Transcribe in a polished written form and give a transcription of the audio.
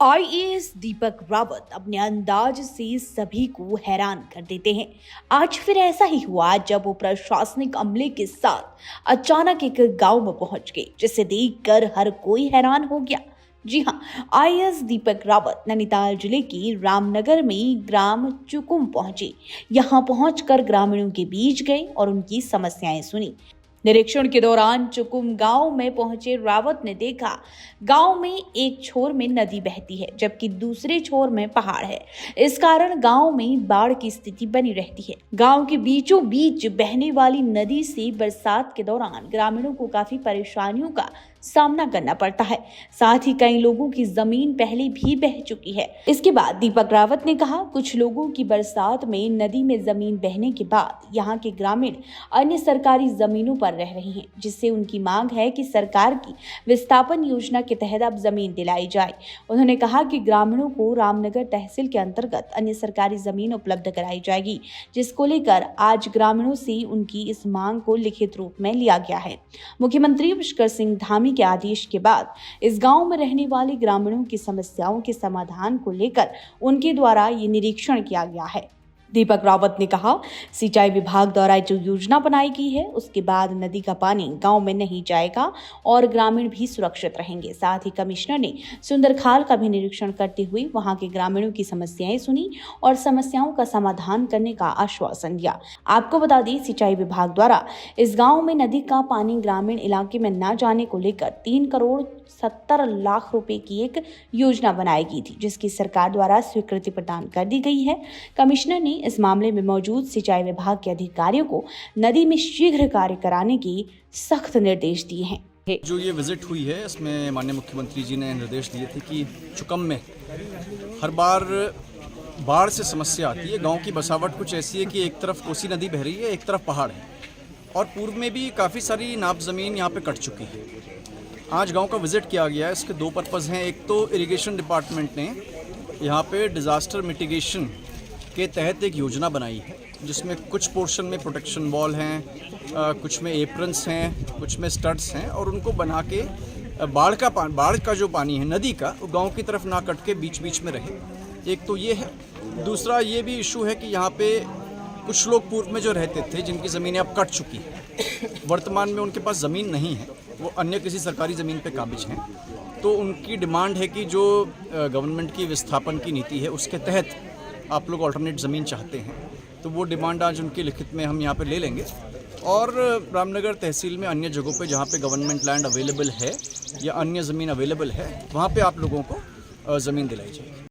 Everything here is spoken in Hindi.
आईएएस दीपक रावत अपने अंदाज से सभी को हैरान कर देते हैं। आज फिर ऐसा ही हुआ जब वो प्रशासनिक अमले के साथ अचानक एक गांव में पहुंच गए, जिसे देखकर हर कोई हैरान हो गया। जी हां, आईएएस दीपक रावत नैनीताल जिले के रामनगर में ग्राम चुकुम पहुंचे। यहां पहुंचकर ग्रामीणों के बीच गए और उनकी समस्याएं सुनी। निरीक्षण के दौरान चुकुम गांव में पहुंचे रावत ने देखा, गांव में एक छोर में नदी बहती है जबकि दूसरे छोर में पहाड़ है। इस कारण गांव में बाढ़ की स्थिति बनी रहती है। गांव के बीचों बीच बहने वाली नदी से बरसात के दौरान ग्रामीणों को काफी परेशानियों का सामना करना पड़ता है। साथ ही कई लोगों की जमीन पहले भी बह चुकी है। इसके बाद दीपक रावत ने कहा, कुछ लोगों की बरसात में नदी में जमीन बहने के बाद यहाँ के ग्रामीण अन्य सरकारी जमीनों पर रह रहे हैं, जिससे उनकी मांग है कि सरकार की विस्थापन योजना के तहत अब जमीन दिलाई जाए। उन्होंने कहा कि ग्रामीणों को रामनगर तहसील के अंतर्गत अन्य सरकारी जमीन उपलब्ध कराई जाएगी, जिसको लेकर आज ग्रामीणों से उनकी इस मांग को लिखित रूप में लिया गया है। मुख्यमंत्री पुष्कर सिंह धामी के आदेश के बाद इस गांव में रहने वाले ग्रामीणों की समस्याओं के समाधान को लेकर उनके द्वारा ये निरीक्षण किया गया है। दीपक रावत ने कहा, सिंचाई विभाग द्वारा जो योजना बनाई गई है उसके बाद नदी का पानी गांव में नहीं जाएगा और ग्रामीण भी सुरक्षित रहेंगे। साथ ही कमिश्नर ने सुंदरखाल का भी निरीक्षण करते हुए वहां के ग्रामीणों की समस्याएं सुनी और समस्याओं का समाधान करने का आश्वासन दिया। आपको बता दें, सिंचाई विभाग द्वारा इस गाँव में नदी का पानी ग्रामीण इलाके में न जाने को लेकर 3,70,00,000 रुपए की एक योजना बनाई गई थी, जिसकी सरकार द्वारा स्वीकृति प्रदान कर दी गई है। कमिश्नर ने इस मामले में मौजूद सिंचाई विभाग के अधिकारियों को नदी में शीघ्र कार्य कराने की सख्त निर्देश दिए हैं। जो ये विजिट हुई है, इसमें माननीय मुख्यमंत्री जी ने निर्देश दिए थे कि चुकम में हर बार बाढ़ से समस्या आती है। गांव की बसावट कुछ ऐसी है कि एक तरफ कोसी नदी बह रही है, एक तरफ पहाड़ है और पूर्व में भी काफ़ी सारी नाप ज़मीन यहाँ पे कट चुकी है। आज गांव का विजिट किया गया है। इसके दो पर्पज़ हैं। एक तो इरिगेशन डिपार्टमेंट ने यहाँ पे डिज़ास्टर मिटिगेशन के तहत एक योजना बनाई है, जिसमें कुछ पोर्शन में प्रोटेक्शन वॉल हैं, कुछ में एप्रन्स हैं, कुछ में स्टड्स हैं और उनको बना के बाढ़ का जो पानी है नदी का, वो गांव की तरफ ना कट के बीच बीच में रहे। एक तो ये है। दूसरा ये भी इशू है कि यहाँ पे कुछ लोग पूर्व में जो रहते थे, जिनकी ज़मीनें अब कट चुकी हैं, वर्तमान में उनके पास ज़मीन नहीं है, वो अन्य किसी सरकारी ज़मीन पे काबिज हैं। तो उनकी डिमांड है कि जो गवर्नमेंट की विस्थापन की नीति है उसके तहत आप लोग अल्टरनेट ज़मीन चाहते हैं, तो वो डिमांड आज उनकी लिखित में हम यहाँ पे ले लेंगे और रामनगर तहसील में अन्य जगहों पे जहाँ पे गवर्नमेंट लैंड अवेलेबल है या अन्य ज़मीन अवेलेबल है, वहाँ पे आप लोगों को ज़मीन दिलाई जाएगी।